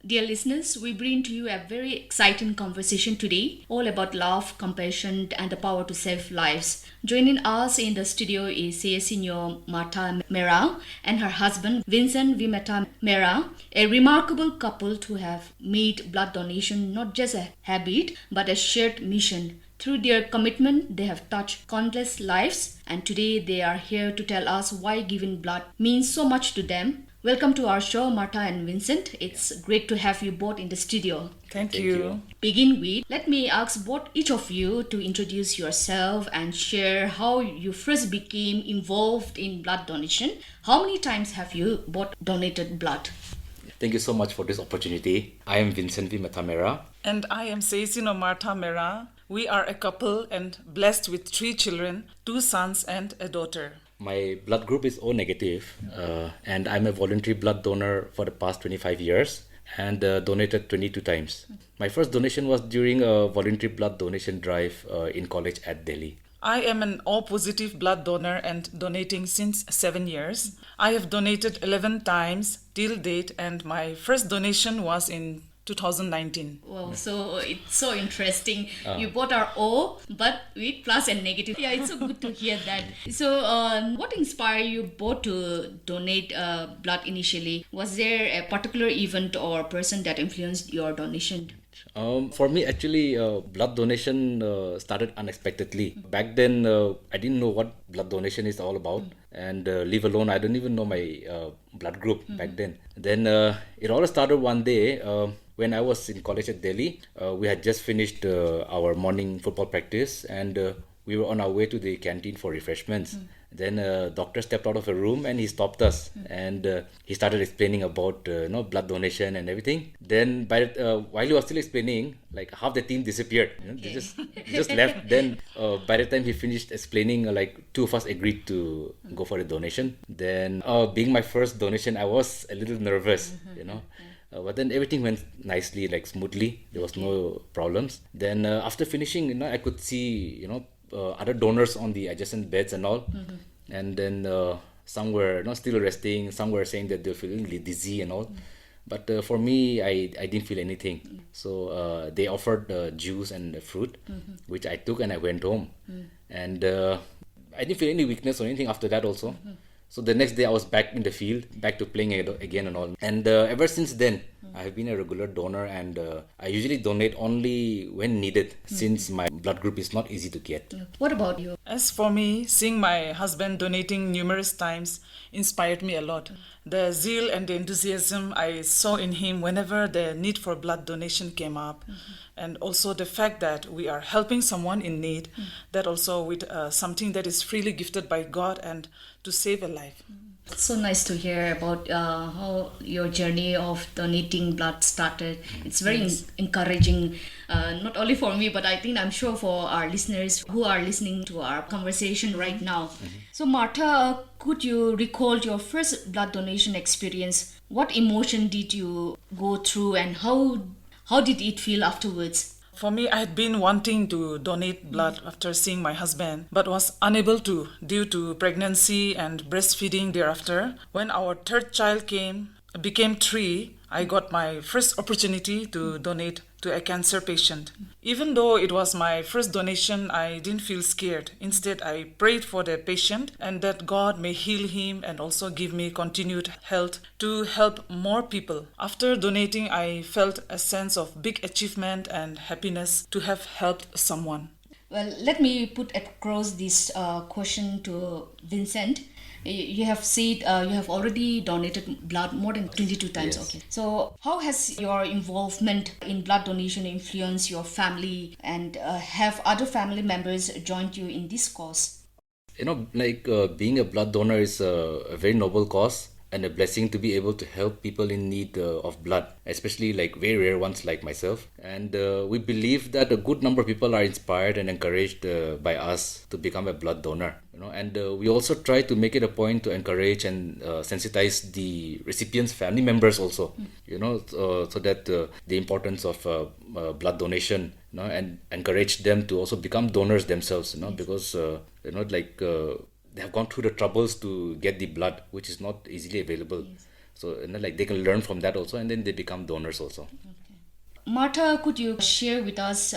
Dear listeners, we bring to you a very exciting conversation today, all about love, compassion, and the power to save lives. Joining us in the studio is Seyiesino Mera and her husband Vincent Vimetha Mera, a remarkable couple who have made blood donation not just a habit but a shared mission. Through their commitment, they have touched countless lives, and today they are here to tell us why giving blood means so much to them. Welcome to our show, Martha and Vincent. It's great to have you both in the studio. Thank you. Begin with, let me ask both each of you to introduce yourself and share how you first became involved in blood donation. How many times have you both donated blood? Thank you so much for this opportunity. I am Vincent Vimetha Mera. And I am Seyiesino Mera. We are a couple and blessed with 3 children, 2 sons and a daughter. My blood group is O negative, and I'm a voluntary blood donor for the past 25 years and donated 22 times. My first donation was during a voluntary blood donation drive in college at Delhi. I am an O-positive blood donor and donating since 7 years. I have donated 11 times till date, and my first donation was in 2019. Wow, so it's so interesting. You both are O, but with plus and negative. Yeah, it's so good to hear that. So, what inspired you both to donate blood initially? Was there a particular event or person that influenced your donation? For me, actually, blood donation started unexpectedly. Back then, I didn't know what blood donation is all about, and leave alone, I don't even know my blood group back then. Then it all started one day when I was in college at Delhi. We had just finished our morning football practice, and we were on our way to the canteen for refreshments. Then a doctor stepped out of a room and he stopped us, and he started explaining about blood donation and everything. Then while he was still explaining, like half the team disappeared. They just left. Then by the time he finished explaining, like 2 of us agreed to go for the donation. Then being my first donation, I was a little nervous, but then everything went nicely, like smoothly. There was no problems. Then after finishing, I could see, other donors on the adjacent beds and all. And then some were not still resting, some were saying that they're feeling dizzy and all. But for me, I didn't feel anything. So they offered juice and fruit, which I took and I went home. And I didn't feel any weakness or anything after that also. So the next day I was back in the field, back to playing again and all. And ever since then, I have been a regular donor, and I usually donate only when needed, since my blood group is not easy to get. What about you? As for me, seeing my husband donating numerous times inspired me a lot. The zeal and the enthusiasm I saw in him whenever the need for blood donation came up, and also the fact that we are helping someone in need, that also with something that is freely gifted by God and to save a life. It's so nice to hear about how your journey of donating blood started. It's very encouraging, not only for me, but I think I'm sure for our listeners who are listening to our conversation right now. So Martha, could you recall your first blood donation experience? What emotion did you go through, and how did it feel afterwards? For me, I had been wanting to donate blood after seeing my husband, but was unable to due to pregnancy and breastfeeding thereafter. When our 3rd child became 3, I got my first opportunity to donate to a cancer patient. Even though it was my first donation, I didn't feel scared. Instead, I prayed for the patient and that God may heal him and also give me continued health to help more people. After donating, I felt a sense of big achievement and happiness to have helped someone. Well, let me put across this question to Vincent. You have said you have already donated blood more than 22 times. Yes. Okay. So how has your involvement in blood donation influenced your family, and have other family members joined you in this cause? Being a blood donor is a very noble cause and a blessing to be able to help people in need of blood, especially like very rare ones like myself. And we believe that a good number of people are inspired and encouraged by us to become a blood donor. And we also try to make it a point to encourage and sensitize the recipients' family members also, so that the importance of blood donation, and encourage them to also become donors themselves, because they have gone through the troubles to get the blood, which is not easily available. So like they can learn from that also, and then they become donors also. Martha, could you share with us,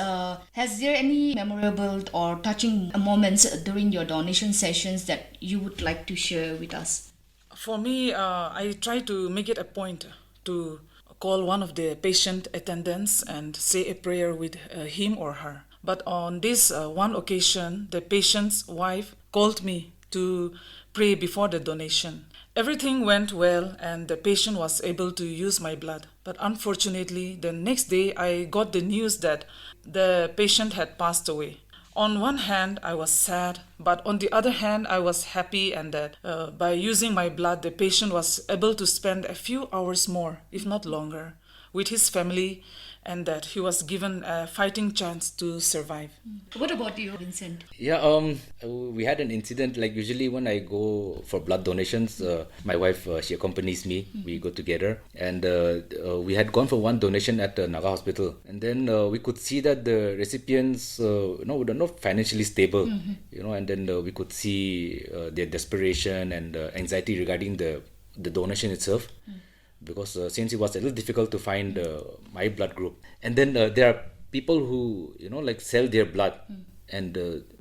has there any memorable or touching moments during your donation sessions that you would like to share with us? For me, I try to make it a point to call one of the patient attendants and say a prayer with him or her. But on this one occasion, the patient's wife called me to pray before the donation. Everything went well and the patient was able to use my blood. But unfortunately, the next day I got the news that the patient had passed away. On one hand, I was sad, but on the other hand, I was happy and that by using my blood, the patient was able to spend a few hours more, if not longer, with his family, and that he was given a fighting chance to survive. What about you, Vincent? Yeah, we had an incident. Like usually when I go for blood donations, my wife she accompanies me. We go together, and we had gone for one donation at Naga Hospital, and then we could see that the recipients, were not financially stable, and then we could see their desperation and anxiety regarding the donation itself. Because since it was a little difficult to find my blood group, and then there are people who like sell their blood, and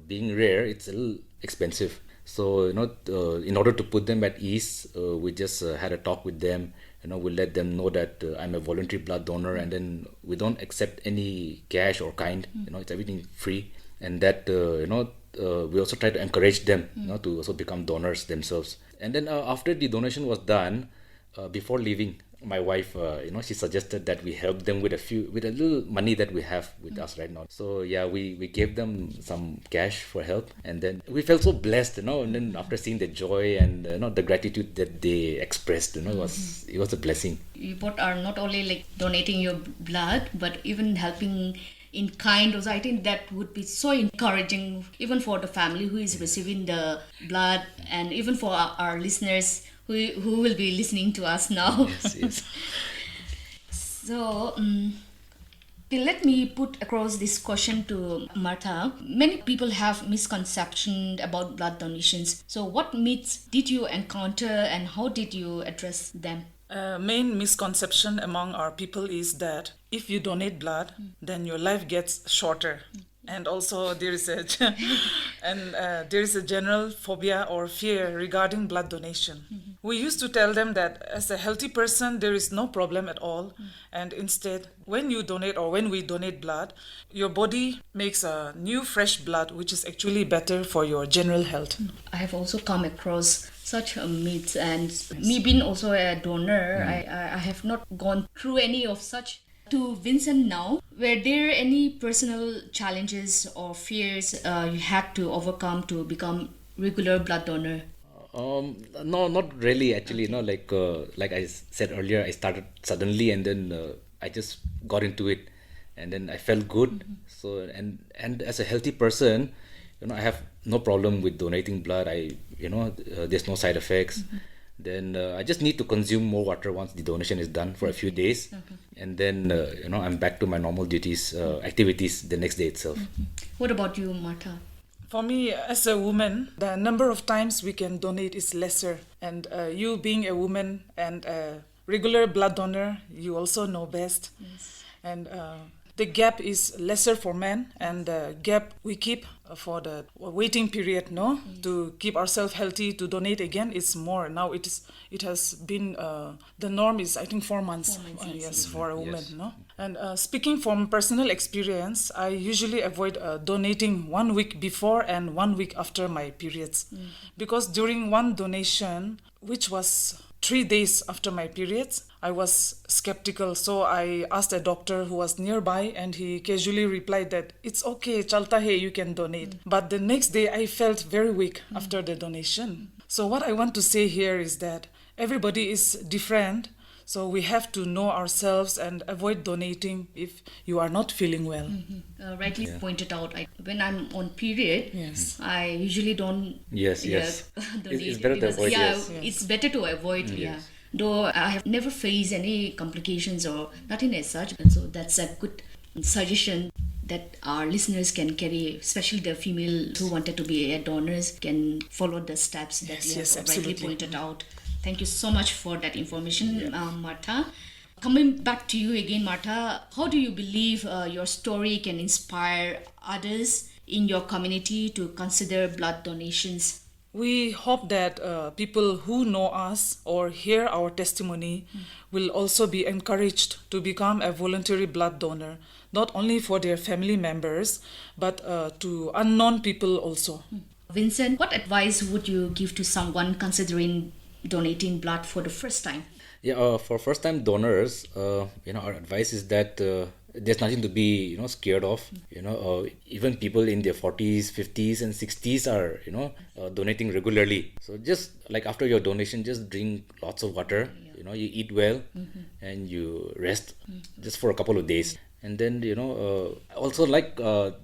being rare, it's a little expensive. So in order to put them at ease, we just had a talk with them. We let them know that I'm a voluntary blood donor, and then we don't accept any cash or kind. It's everything free, and that we also try to encourage them to also become donors themselves. And then after the donation was done. Before leaving, my wife, she suggested that we help them with a little money that we have with us right now. So yeah, we gave them some cash for help, and then we felt so blessed, And then after seeing the joy and the gratitude that they expressed, it was a blessing. You both are not only like donating your blood, but even helping in kind also. I think that would be so encouraging, even for the family who is receiving the blood, and even for our listeners who will be listening to us now. Yes. So, let me put across this question to Martha. Many people have misconception about blood donations. So, what myths did you encounter and how did you address them? Main misconception among our people is that if you donate blood, then your life gets shorter. And also there is a general phobia or fear regarding blood donation. We used to tell them that as a healthy person there is no problem at all, and instead when you donate or when we donate blood, your body makes a new fresh blood which is actually better for your general health. I have also come across such a myth, and me being also a donor, I have not gone through any of such. To Vincent now, were there any personal challenges or fears you had to overcome to become regular blood donor? No, not really actually. Like I said earlier, I started suddenly, and then I just got into it, and then I felt good. So and as a healthy person, I have no problem with donating blood. There's no side effects. Then I just need to consume more water once the donation is done for a few days, and then I'm back to my normal duties, activities the next day itself. What about you, Martha? For me, as a woman, the number of times we can donate is lesser, and you being a woman and a regular blood donor, you also know best. Yes. And the gap is lesser for men, and the gap we keep for the waiting period, to keep ourselves healthy to donate again is more. Now it has been the norm is I think 4 months. Yes, for a woman, Yes. And speaking from personal experience, I usually avoid donating 1 week before and 1 week after my periods, because during one donation, which was 3 days after my periods, I was skeptical. So I asked a doctor who was nearby, and he casually replied that it's okay, chalta hai, you can donate. But the next day I felt very weak after the donation. So what I want to say here is that everybody is different. So we have to know ourselves and avoid donating if you are not feeling well. Rightly pointed out, when I'm on period, Yes. I usually don't Yes. donate. It's better to because, avoid. Yes. it's better to avoid. Yeah. Though I have never faced any complications or nothing as such, and so that's a good suggestion that our listeners can carry, especially the female who wanted to be donors, can follow the steps that you have rightly absolutely. pointed out. Thank you so much for that information, Martha. Coming back to you again, Martha, how do you believe your story can inspire others in your community to consider blood donations? We hope that people who know us or hear our testimony will also be encouraged to become a voluntary blood donor, not only for their family members, but to unknown people also. Vincent, what advice would you give to someone considering donating blood for the first time? Yeah, for first-time donors, our advice is that there's nothing to be, scared of. Even people in their 40s, 50s, and 60s are, donating regularly. So just like after your donation, just drink lots of water. You eat well, and you rest just for a couple of days. And then, also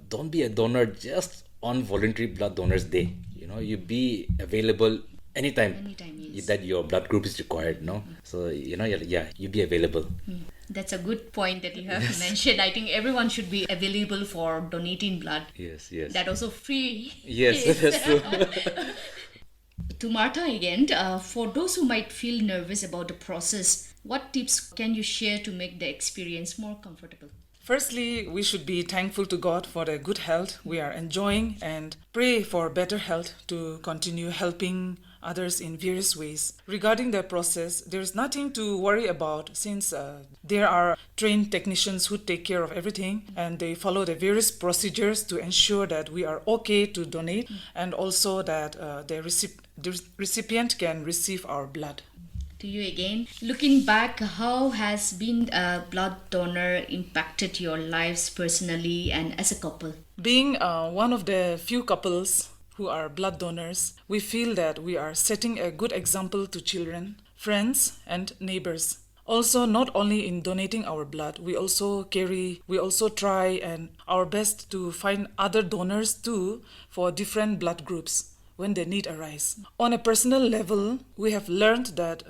don't be a donor just on Voluntary Blood Donors Day. You be available anytime, yes. that your blood group is required. So you be available. That's a good point that you have mentioned. I think everyone should be available for donating blood. Yes. That also free. Yes, that's true. To Martha again, for those who might feel nervous about the process, what tips can you share to make the experience more comfortable? Firstly, we should be thankful to God for the good health we are enjoying and pray for better health to continue helping others in various ways. Regarding the process, there is nothing to worry about since there are trained technicians who take care of everything and they follow the various procedures to ensure that we are okay to donate and also that the recipient can receive our blood. To you again. Looking back, how has being a blood donor impacted your lives personally and as a couple? Being one of the few couples who are blood donors, we feel that we are setting a good example to children, friends, and neighbors. Also, not only in donating our blood, we also try and our best to find other donors too for different blood groups when the need arise. On a personal level, we have learned that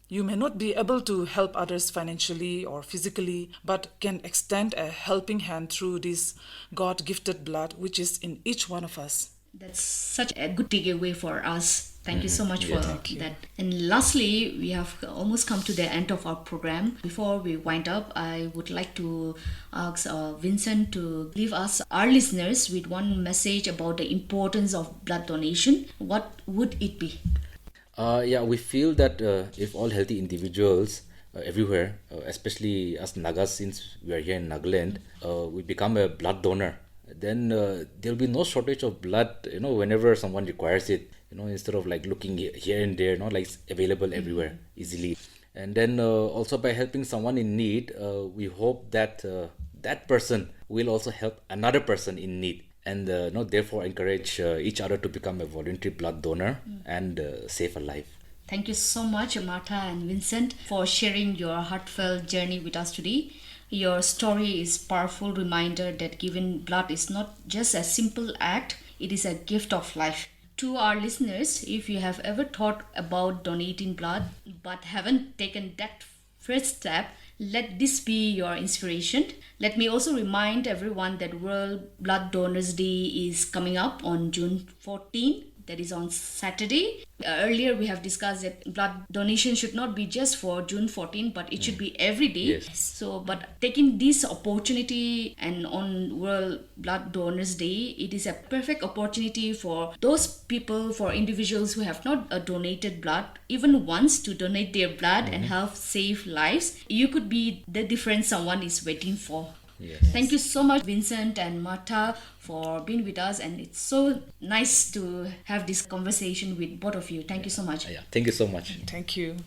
you may not be able to help others financially or physically, but can extend a helping hand through this God-gifted blood which is in each one of us. That's such a good takeaway for us. Thank you so much for Thank you. that. And lastly, we have almost come to the end of our program. Before we wind up, I would like to ask Vincent to leave us, our listeners, with one message about the importance of blood donation. What would it be? We feel that if all healthy individuals everywhere, especially us Nagas, since we are here in Nagaland, we become a blood donor, then there'll be no shortage of blood, whenever someone requires it, instead of like looking here and there, like it's available everywhere easily. And then also by helping someone in need, we hope that that person will also help another person in need. And therefore encourage each other to become a voluntary blood donor and save a life. Thank you so much, Martha and Vincent, for sharing your heartfelt journey with us today. Your story is a powerful reminder that giving blood is not just a simple act, it is a gift of life. To our listeners, if you have ever thought about donating blood but haven't taken that first step, let this be your inspiration. Let me also remind everyone that World Blood Donors Day is coming up on June 14. That is on Saturday. Earlier we have discussed that blood donation should not be just for June 14, but it should be every day. Yes. So, but taking this opportunity and on World Blood Donors Day, it is a perfect opportunity for those people, for individuals who have not donated blood, even once, to donate their blood and help save lives. You could be the difference someone is waiting for. Yes. Thank you so much, Vincent and Martha, for being with us, and it's so nice to have this conversation with both of you. Thank you so much. Thank you so much. Thank you.